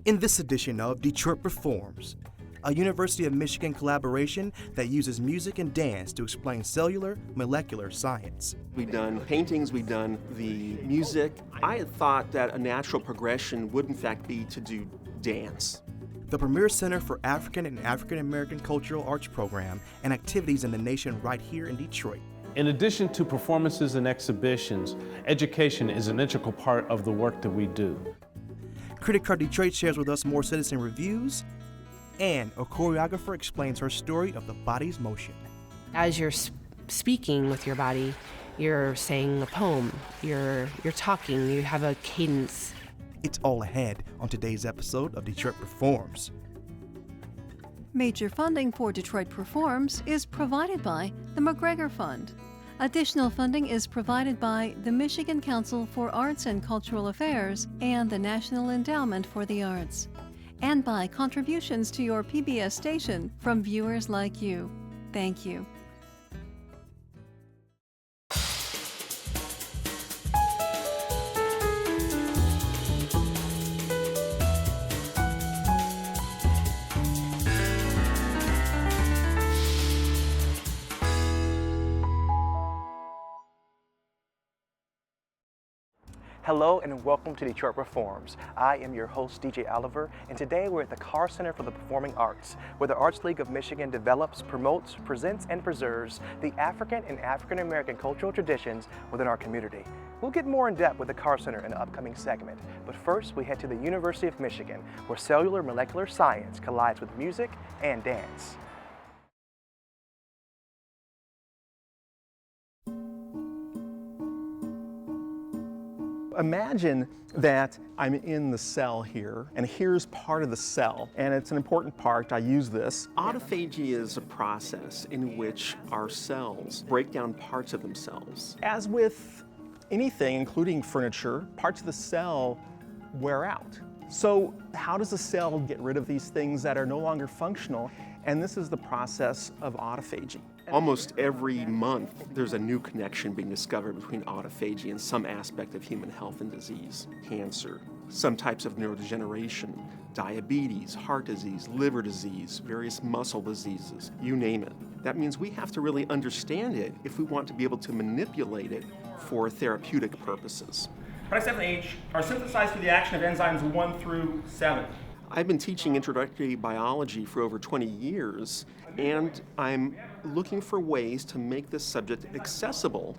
In this edition of Detroit Performs, a University of Michigan collaboration that uses music and dance to explain cellular molecular science. We've done paintings, we've done the music. I had thought that a natural progression would in fact be to do dance. The premier center for African and African American cultural arts program and activities in the nation right here in Detroit. In addition to performances and exhibitions, education is an integral part of the work that we do. Critic Car Detroit shares with us more citizen reviews, and a choreographer explains her story of the body's motion. As you're speaking with your body, you're saying a poem, you're talking, you have a cadence. It's all ahead on today's episode of Detroit Performs. Major funding for Detroit Performs is provided by the McGregor Fund. Additional funding is provided by the Michigan Council for Arts and Cultural Affairs and the National Endowment for the Arts, and by contributions to your PBS station from viewers like you. Thank you. Hello and welcome to Detroit Performs. I am your host, DJ Oliver, and today we're at the Carr Center for the Performing Arts, where the Arts League of Michigan develops, promotes, presents, and preserves the African and African American cultural traditions within our community. We'll get more in depth with the Carr Center in the upcoming segment, but first we head to the University of Michigan, where cellular molecular science collides with music and dance. Imagine that I'm in the cell here, and here's part of the cell, and it's an important part. I use this. Autophagy is a process in which our cells break down parts of themselves. As with anything, including furniture, parts of the cell wear out. So how does a cell get rid of these things that are no longer functional? And this is the process of autophagy. Almost every month, there's a new connection being discovered between autophagy and some aspect of human health and disease. Cancer, some types of neurodegeneration, diabetes, heart disease, liver disease, various muscle diseases, you name it. That means we have to really understand it if we want to be able to manipulate it for therapeutic purposes. Products F and H are synthesized through the action of enzymes 1 through 7. I've been teaching introductory biology for over 20 years, and I'm looking for ways to make this subject accessible.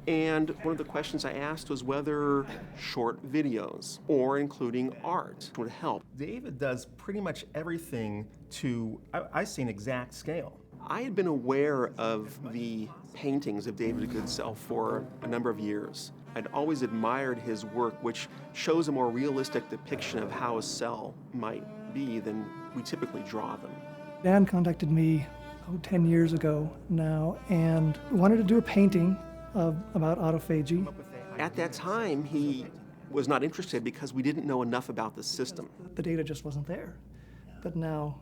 And one of the questions I asked was whether short videos or including art would help. David does pretty much everything to, I see an exact scale. I had been aware of the paintings of David Goodsell for a number of years. I'd always admired his work, which shows a more realistic depiction of how a cell might be than we typically draw them. Dan contacted me 10 years ago now and wanted to do a painting about autophagy. At that time, he was not interested because we didn't know enough about the system. The data just wasn't there. But now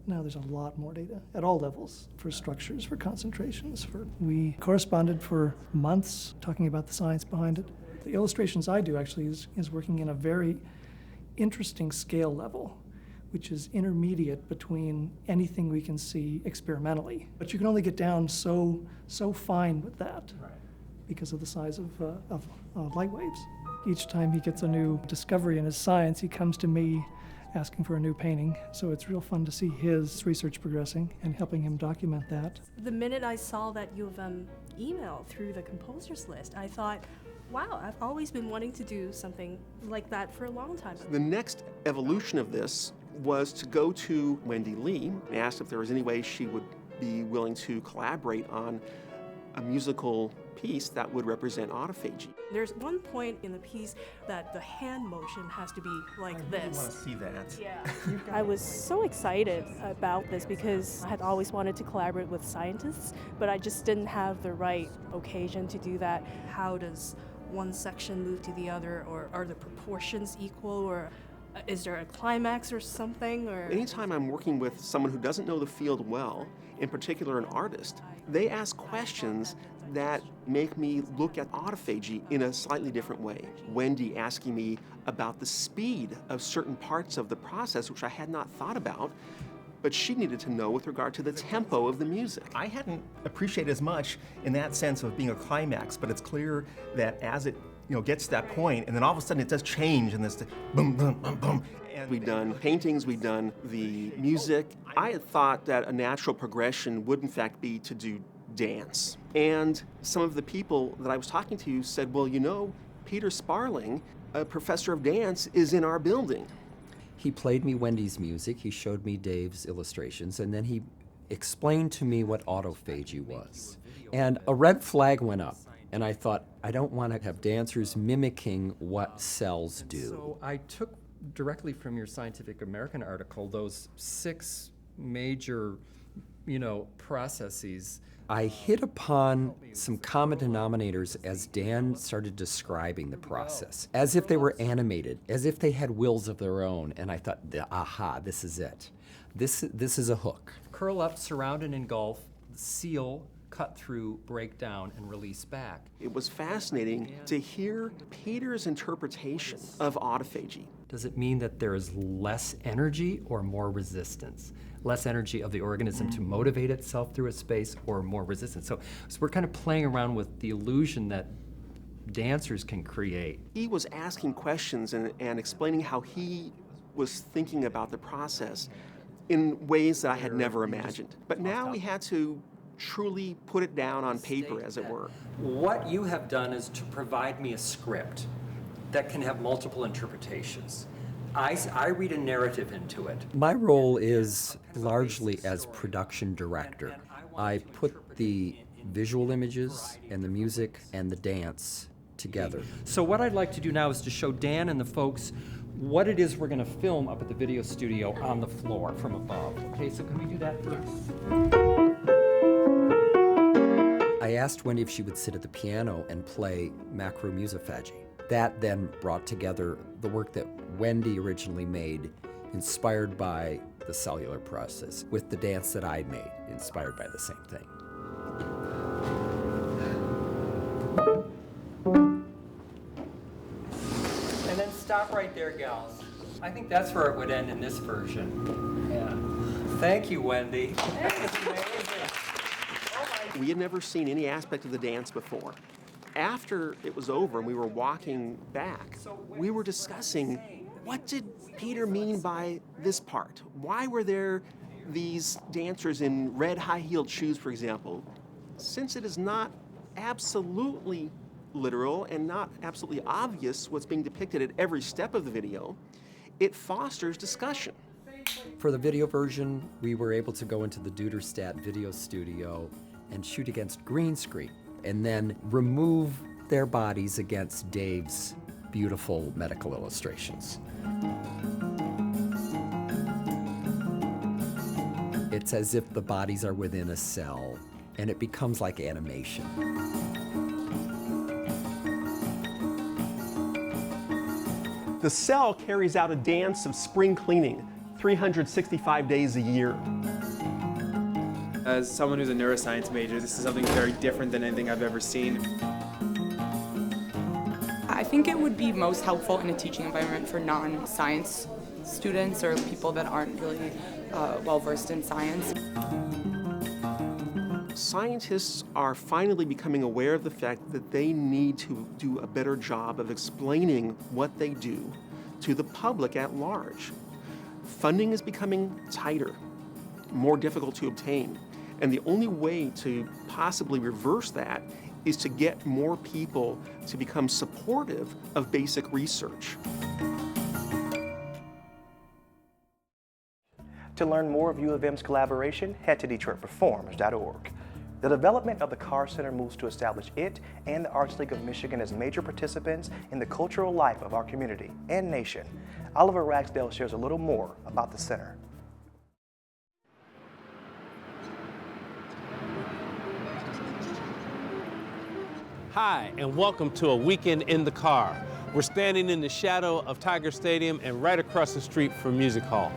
there's a lot more data at all levels for structures, for concentrations. We corresponded for months talking about the science behind it. The illustrations I do actually is working in a very interesting scale level, which is intermediate between anything we can see experimentally. But you can only get down so fine with that because of the size of light waves. Each time he gets a new discovery in his science, he comes to me asking for a new painting. So it's real fun to see his research progressing and helping him document that. The minute I saw that you've emailed through the composers list, I thought, wow, I've always been wanting to do something like that for a long time. The next evolution of this was to go to Wendy Lee and ask if there was any way she would be willing to collaborate on a musical piece that would represent autophagy. There's one point in the piece that the hand motion has to be like this. I want to see that. Yeah. I was so excited about this because I had always wanted to collaborate with scientists, but I just didn't have the right occasion to do that. How does one section move to the other, or are the proportions equal, or is there a climax or something? Or anytime I'm working with someone who doesn't know the field well, in particular an artist, they ask questions that make me look at autophagy in a slightly different way. Wendy asking me about the speed of certain parts of the process, which I had not thought about, but she needed to know with regard to the tempo of the music. I hadn't appreciated as much in that sense of being a climax, but it's clear that as it gets to that point, and then all of a sudden it does change, and this boom, boom, boom, boom. And We've done paintings, we've done the music. I had thought that a natural progression would in fact be to do dance. And some of the people that I was talking to said, well, Peter Sparling, a professor of dance, is in our building. He played me Wendy's music, he showed me Dave's illustrations, and then he explained to me what autophagy was. And a red flag went up, and I thought, I don't want to have dancers mimicking what cells do. So I took directly from your Scientific American article those 6 major, processes. I hit upon some common denominators as Dan started describing the process, as if they were animated, as if they had wills of their own, and I thought, aha, this is it. This is a hook. Curl up, surround and engulf, seal, cut through, break down, and release back. It was fascinating to hear Peter's interpretation of autophagy. Does it mean that there is less energy or more resistance? Less energy of the organism to motivate itself through a space, or more resistance? So we're kind of playing around with the illusion that dancers can create. He was asking questions and explaining how he was thinking about the process in ways that I had never imagined. But now we had to truly put it down on paper, as it were. What you have done is to provide me a script that can have multiple interpretations. I read a narrative into it. My role is largely as production director. I put the visual images and the music and the dance together. So what I'd like to do now is to show Dan and the folks what it is we're going to film up at the video studio on the floor from above. Okay, so can we do that first? I asked Wendy if she would sit at the piano and play macro-musophagy. That then brought together the work that Wendy originally made, inspired by the cellular process, with the dance that I made, inspired by the same thing. And then stop right there, gals. I think that's where it would end in this version. Yeah. Thank you, Wendy. That was amazing. We had never seen any aspect of the dance before. After it was over and we were walking back, we were discussing, what did Peter mean by this part? Why were there these dancers in red high-heeled shoes, for example? Since it is not absolutely literal and not absolutely obvious what's being depicted at every step of the video, it fosters discussion. For the video version, we were able to go into the Duderstadt video studio and shoot against green screen, and then remove their bodies against Dave's beautiful medical illustrations. It's as if the bodies are within a cell, and it becomes like animation. The cell carries out a dance of spring cleaning, 365 days a year. As someone who's a neuroscience major, this is something very different than anything I've ever seen. I think it would be most helpful in a teaching environment for non-science students or people that aren't really well-versed in science. Scientists are finally becoming aware of the fact that they need to do a better job of explaining what they do to the public at large. Funding is becoming tighter, more difficult to obtain. And the only way to possibly reverse that is to get more people to become supportive of basic research. To learn more of U of M's collaboration, head to DetroitPerforms.org. The development of the Carr Center moves to establish it and the Arts League of Michigan as major participants in the cultural life of our community and nation. Oliver Ragsdale shares a little more about the center. Hi, and welcome to a weekend in the car. We're standing in the shadow of Tiger Stadium and right across the street from Music Hall.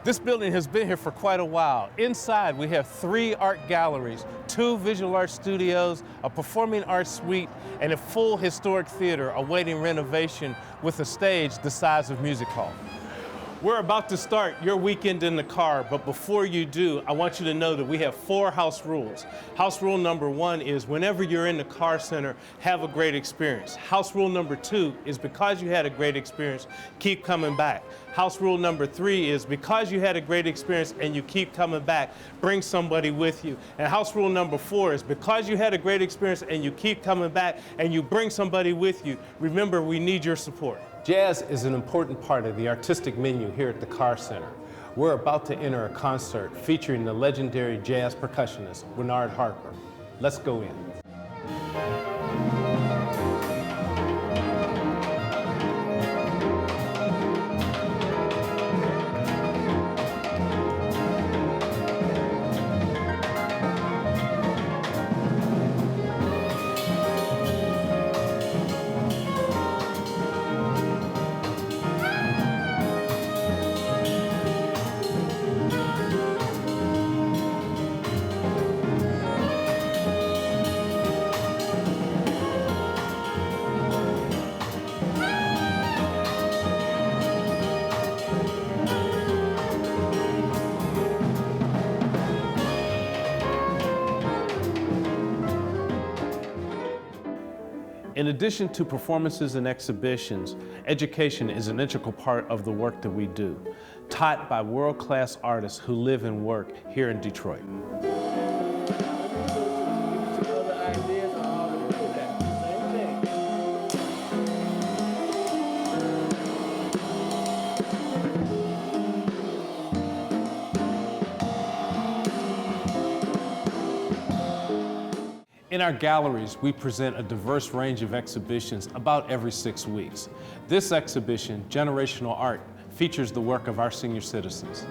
This building has been here for quite a while. Inside, we have 3 art galleries, 2 visual art studios, a performing arts suite, and a full historic theater awaiting renovation with a stage the size of Music Hall. We're about to start your weekend in the car, but before you do, I want you to know that we have 4 house rules. House rule number 1 is whenever you're in the Carr Center, have a great experience. House rule number 2 is because you had a great experience, keep coming back. House rule number 3 is because you had a great experience and you keep coming back, bring somebody with you. And house rule number 4 is because you had a great experience and you keep coming back and you bring somebody with you, remember, we need your support. Jazz is an important part of the artistic menu here at the Carr Center. We're about to enter a concert featuring the legendary jazz percussionist, Renard Harper. Let's go in. In addition to performances and exhibitions, education is an integral part of the work that we do, taught by world-class artists who live and work here in Detroit. In our galleries, we present a diverse range of exhibitions about every 6 weeks. This exhibition, Generational Art, features the work of our senior citizens.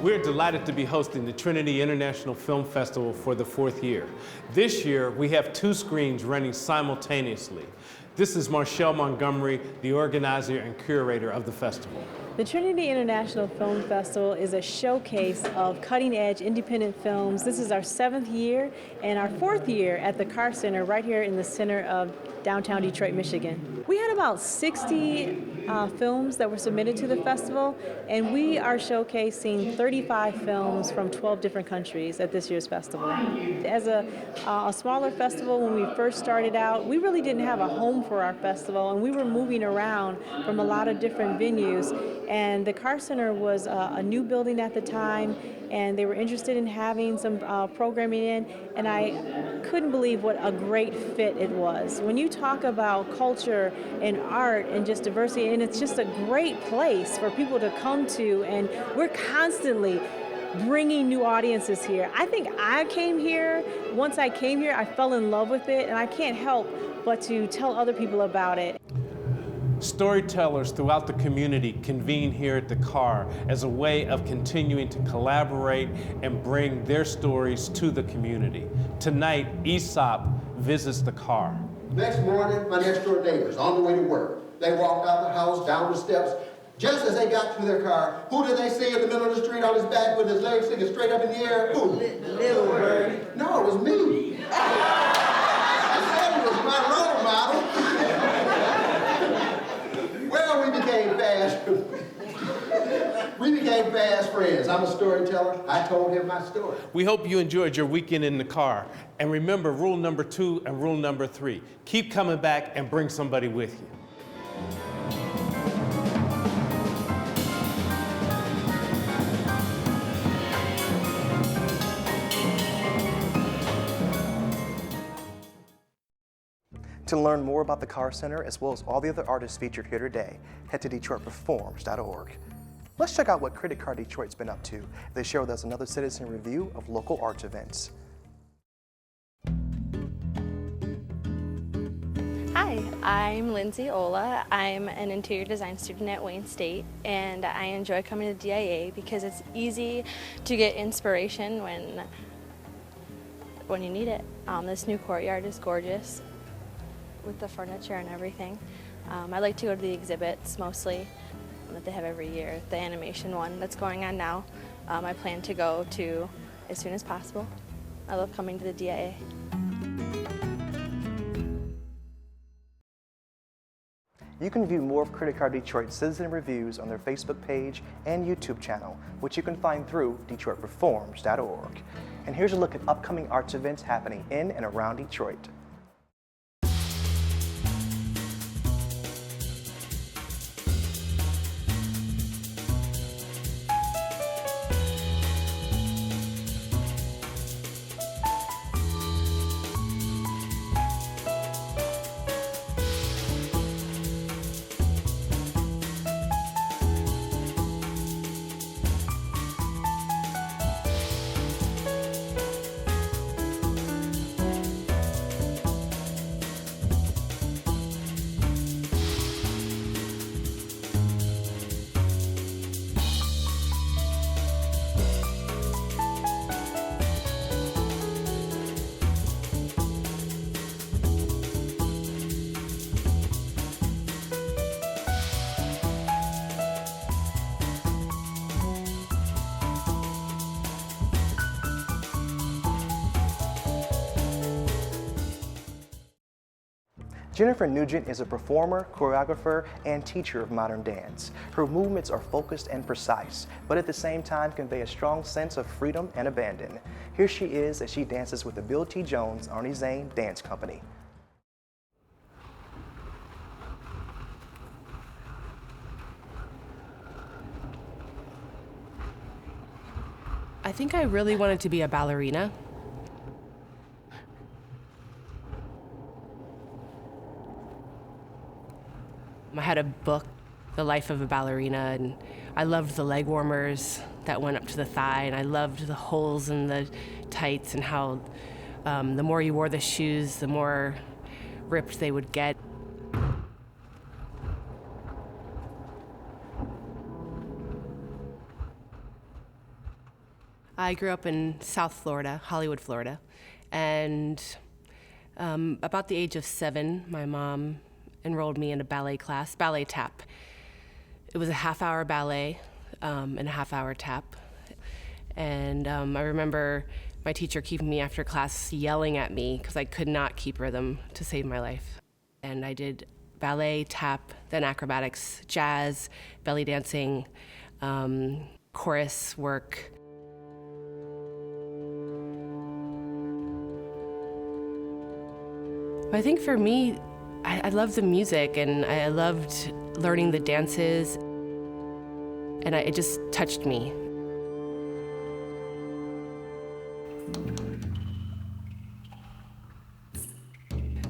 We're delighted to be hosting the Trinity International Film Festival for the 4th year. This year, we have 2 screens running simultaneously. This is Marshall Montgomery, the organizer and curator of the festival. The Trinity International Film Festival is a showcase of cutting-edge independent films. This is our 7th year and our 4th year at the Carr Center right here in the center of downtown Detroit, Michigan. We had about 60 films that were submitted to the festival, and we are showcasing 35 films from 12 different countries at this year's festival. As a smaller festival, when we first started out, we really didn't have a home for our festival, and we were moving around from a lot of different venues. And the Carr Center was a new building at the time, and they were interested in having some programming in, and I couldn't believe what a great fit it was. When you talk about culture and art and just diversity, and it's just a great place for people to come to, and we're constantly bringing new audiences here. I think I came here, once I came here, I fell in love with it, and I can't help but to tell other people about it. Storytellers throughout the community convene here at the Carr as a way of continuing to collaborate and bring their stories to the community. Tonight, Aesop visits the Carr. Next morning, my next door neighbors on the way to work. They walked out the house, down the steps. Just as they got to their car, who did they see in the middle of the street on his back with his legs sticking straight up in the air? Who? Little Bird. No, it was me. I said it was my role model. Well, we became fast friends. I'm a storyteller. I told him my story. We hope you enjoyed your weekend in the Carr. And remember rule number 2 and rule number 3. Keep coming back and bring somebody with you. To learn more about the Carr Center, as well as all the other artists featured here today, head to DetroitPerforms.org. Let's check out what Critic Car Detroit's been up to. They share with us another citizen review of local arts events. Hi, I'm Lindsay Ola. I'm an interior design student at Wayne State, and I enjoy coming to DIA because it's easy to get inspiration when you need it. This new courtyard is gorgeous with the furniture and everything. I like to go to the exhibits mostly that they have every year. The animation one that's going on now, I plan to go to as soon as possible. I love coming to the DIA. You can view more of Critic Car Detroit's citizen reviews on their Facebook page and YouTube channel, which you can find through DetroitPerforms.org. And here's a look at upcoming arts events happening in and around Detroit. Jennifer Nugent is a performer, choreographer, and teacher of modern dance. Her movements are focused and precise, but at the same time convey a strong sense of freedom and abandon. Here she is as she dances with the Bill T. Jones Arnie Zane Dance Company. I think I really wanted to be a ballerina. I had a book, The Life of a Ballerina, and I loved the leg warmers that went up to the thigh, and I loved the holes in the tights and how the more you wore the shoes, the more ripped they would get. I grew up in South Florida, Hollywood, Florida, and about the age of 7, my mom enrolled me in a ballet class, ballet tap. It was a half-hour ballet and a half-hour tap. And I remember my teacher keeping me after class yelling at me because I could not keep rhythm to save my life. And I did ballet, tap, then acrobatics, jazz, belly dancing, chorus work. I think for me, I loved the music and I loved learning the dances, and it just touched me.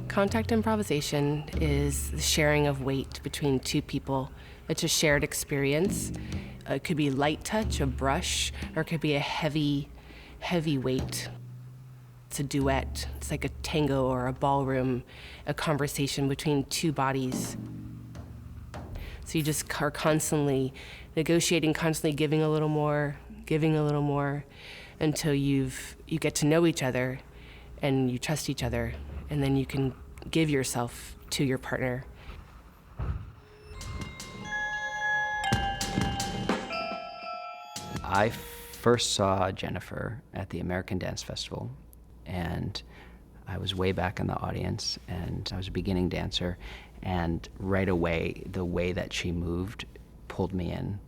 Contact improvisation is the sharing of weight between two people. It's a shared experience. It could be light touch, a brush, or it could be a heavy weight. It's a duet. It's like a tango or a ballroom, a conversation between two bodies. So you just are constantly negotiating, constantly giving a little more, until you get to know each other and you trust each other, and then you can give yourself to your partner. I first saw Jennifer at the American Dance Festival, and I was way back in the audience, and I was a beginning dancer, and right away, the way that she moved pulled me in.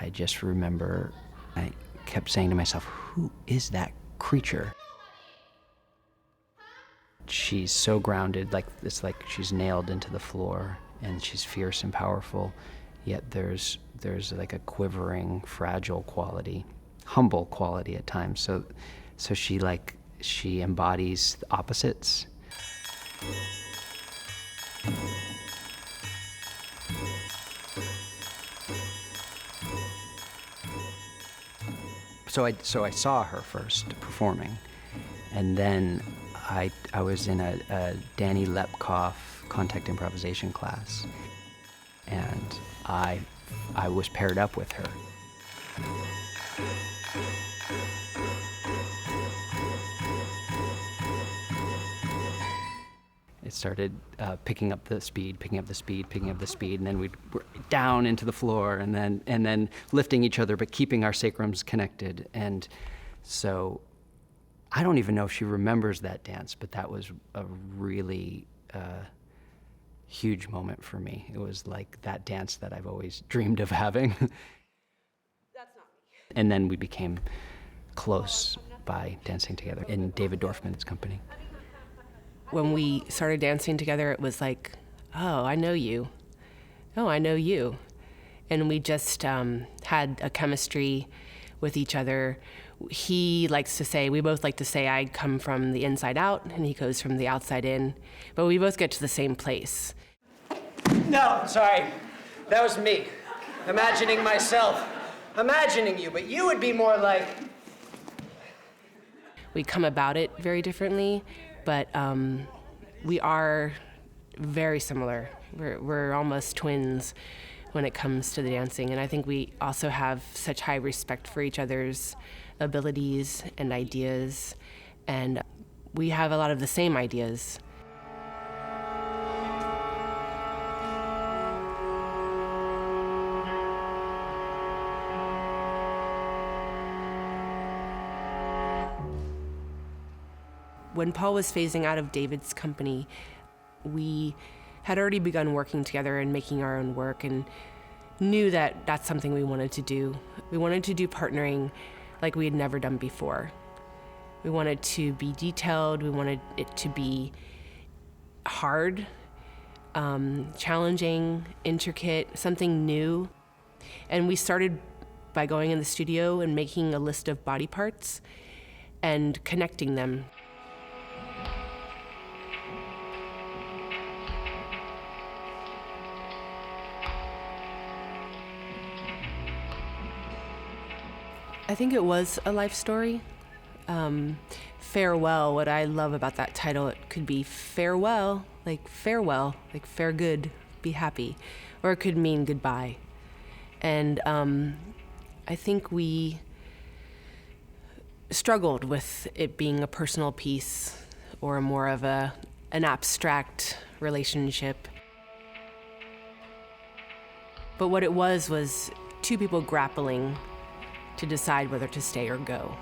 I just remember, I kept saying to myself, who is that creature? She's so grounded, like it's like she's nailed into the floor, and she's fierce and powerful, yet there's like a quivering, fragile quality, humble quality at times. So she embodies the opposites, So I saw her first performing, and then I was in a Danny Lepkoff contact improvisation class, and I was paired up with her. It started picking up the speed, and then we'd down into the floor, and then lifting each other, but keeping our sacrums connected. And so I don't even know if she remembers that dance, but that was a really huge moment for me. It was like that dance that I've always dreamed of having. That's not me. And then we became close by dancing together in David Dorfman's company. When we started dancing together, it was like, oh, I know you. Oh, I know you. And we just had a chemistry with each other. He likes to say, we both like to say, I come from the inside out, and he goes from the outside in. But we both get to the same place. No, sorry. That was me. Imagining myself. Imagining you, but you would be more like... We come about it very differently, but we are very similar. We're almost twins when it comes to the dancing, and I think we also have such high respect for each other's abilities and ideas, and we have a lot of the same ideas. When Paul was phasing out of David's company, we had already begun working together and making our own work, and knew that that's something we wanted to do. We wanted to do partnering like we had never done before. We wanted to be detailed, we wanted it to be hard, challenging, intricate, something new. And we started by going in the studio and making a list of body parts and connecting them. I think it was a life story. Farewell, what I love about that title, it could be farewell, like fare good, be happy, or it could mean goodbye. And I think we struggled with it being a personal piece or more of an abstract relationship. But what it was two people grappling to decide whether to stay or go.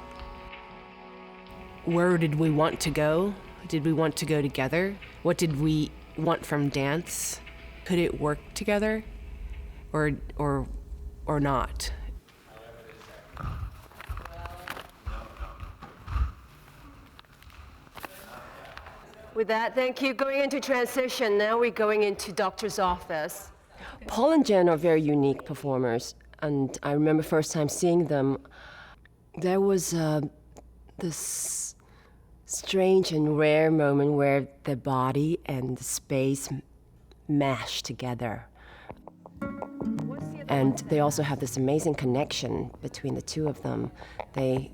Where did we want to go? Did we want to go together? What did we want from dance? Could it work together or not? With that, thank you. Going into transition, now we're going into doctor's office. Paul and Jen are very unique performers. And I remember first time seeing them, there was this strange and rare moment where the body and the space mash together. And they also have this amazing connection between the two of them. They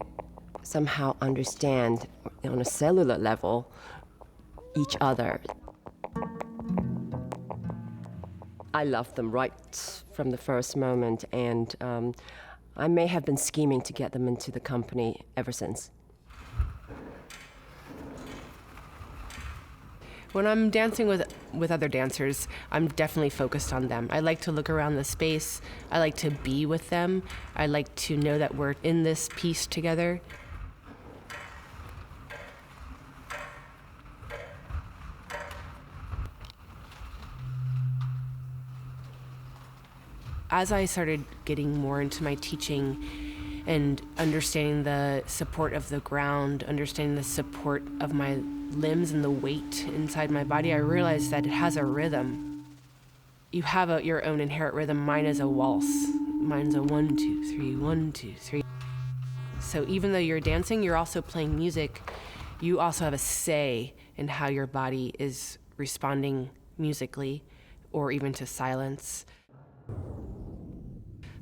somehow understand on a cellular level each other. I loved them right from the first moment, and I may have been scheming to get them into the company ever since. When I'm dancing with other dancers, I'm definitely focused on them. I like to look around the space. I like to be with them. I like to know that we're in this piece together. As I started getting more into my teaching and understanding the support of the ground, understanding the support of my limbs and the weight inside my body, I realized that it has a rhythm. You have your own inherent rhythm. Mine is a waltz. Mine's a 1, 2, 3, 1, 2, 3. So even though you're dancing, you're also playing music you also have a say in how your body is responding musically or even to silence.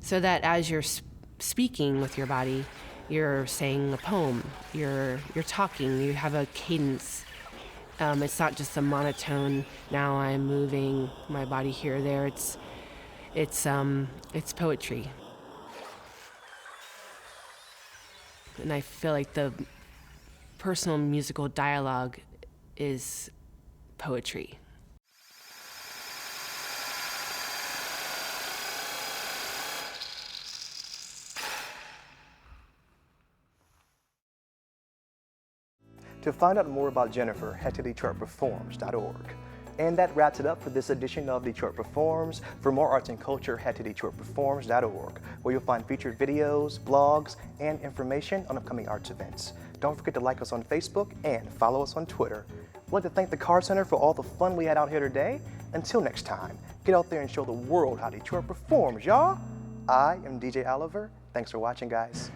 So that as you're speaking with your body, you're saying a poem, you're talking, you have a cadence. It's not just a monotone, now I'm moving my body here or there. It's poetry. And I feel like the personal musical dialogue is poetry. To find out more about Jennifer, head to DetroitPerforms.org. And that wraps it up for this edition of Detroit Performs. For more arts and culture, head to DetroitPerforms.org, where you'll find featured videos, blogs, and information on upcoming arts events. Don't forget to like us on Facebook and follow us on Twitter. We'd like to thank the Carr Center for all the fun we had out here today. Until next time, get out there and show the world how Detroit performs, y'all. I am DJ Oliver. Thanks for watching, guys.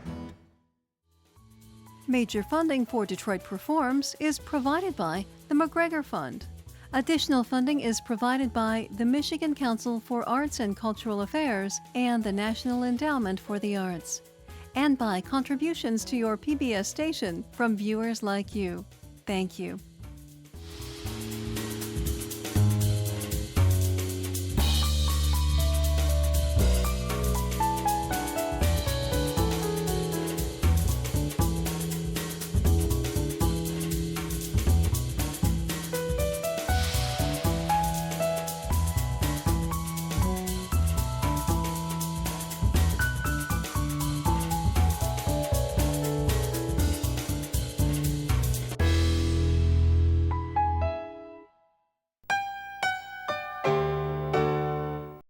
Major funding for Detroit Performs is provided by the McGregor Fund. Additional funding is provided by the Michigan Council for Arts and Cultural Affairs and the National Endowment for the Arts, and by contributions to your PBS station from viewers like you. Thank you.